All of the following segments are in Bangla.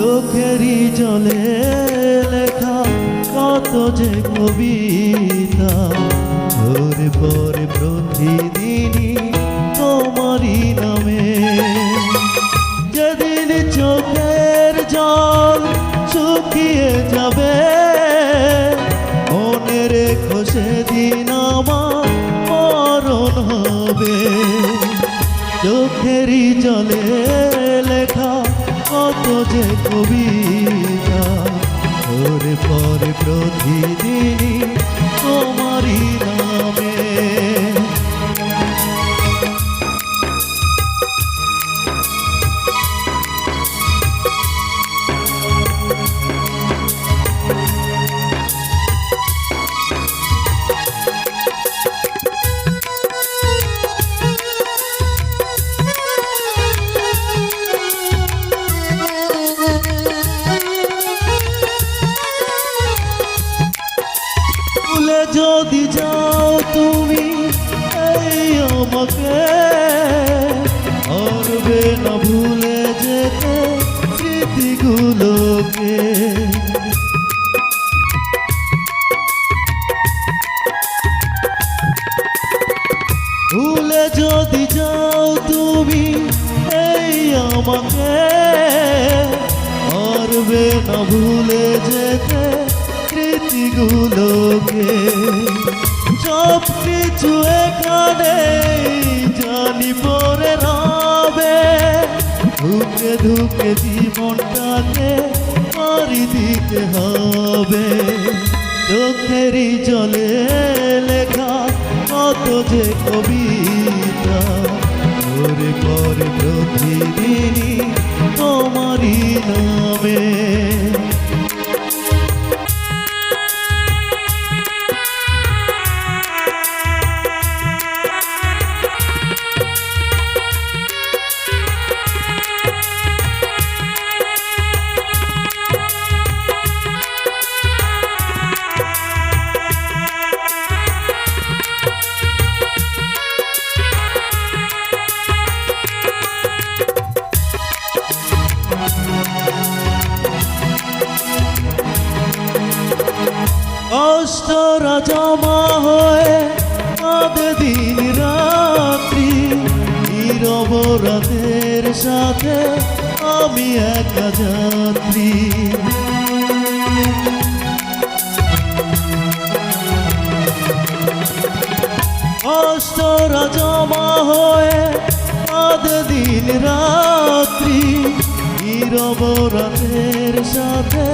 চোখেরই জলে লেখা কত যে কবিতা, ঝরে পড়ে প্রতিদিনই তোমারই নামে। যেদিন চোখের জল শুকিয়ে যাবে, মনে রেখো সেদিন আমার মরণ হবে। চোখেরই জলে লেখা কত যে কবিতা, ঝরে পড়ে প্রতিদিনই তোমারই নামে। যদি যাও তুমি এই আমাকে, পারবে না ভুলে যেতে স্মৃতিগুলোকে। ভুলে যদি যাও তুমি এই আমাকে, পারবে না ভুলে যেতে স্মৃতিগুলোকে। সব কিছু এখানে জানি পরে রবে, ধুকে ধুকে জীবনটাকে পাড়ি দিতে হবে। চোখেরই জলে লেখা কত যে কবিতা, ঝরে পড়ে প্রতিদিনই তোমারই নামে। কষ্টরা জমা হয়ে কাঁদে দিন রাত্রি, নীরব রাতের সাথে আমি একা যাত্রী। কষ্টরা জমা হয়ে কাঁদে দিন রাত্রি, নীরব রাতের সাথে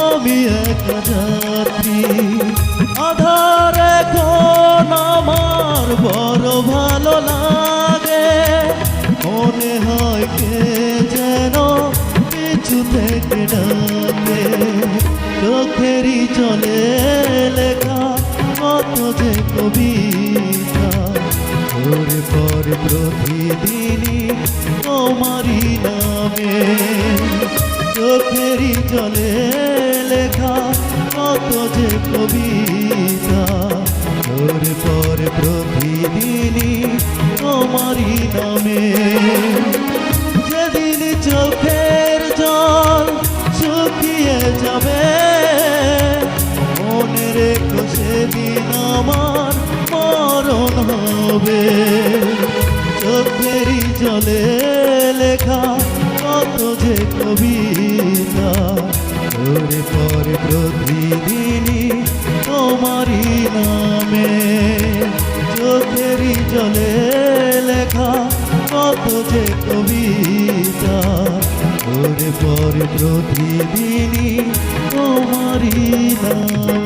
আমি একা যাত্রী। আধার এখন আমার বড় ভালো লাগে, মনে হয় কে যেন কিছু থেকে ডাকে। চোখেরই জলে লেখা কত যে কবিতা, ঝরে পড়ে প্রতিদিনই তোমারই নামে। চোখেরই জলে লেখা কত যে কবিতা, ঝরে পড়ে প্রতিদিনই তোমারই নামে। যেদিন চোখের জল শুকিয়ে যাবে, মনে রেখো সেদিন আমার মরণ হবে। চোখেরই জলে লেখা কত যে কবিতা, ঝরে পড়ে প্রতিদিনই তোমারই নামে। চোখেরই জলে লেখা কত যে কবিতা, ঝরে পড়ে প্রতিদিনই তোমারই নামে।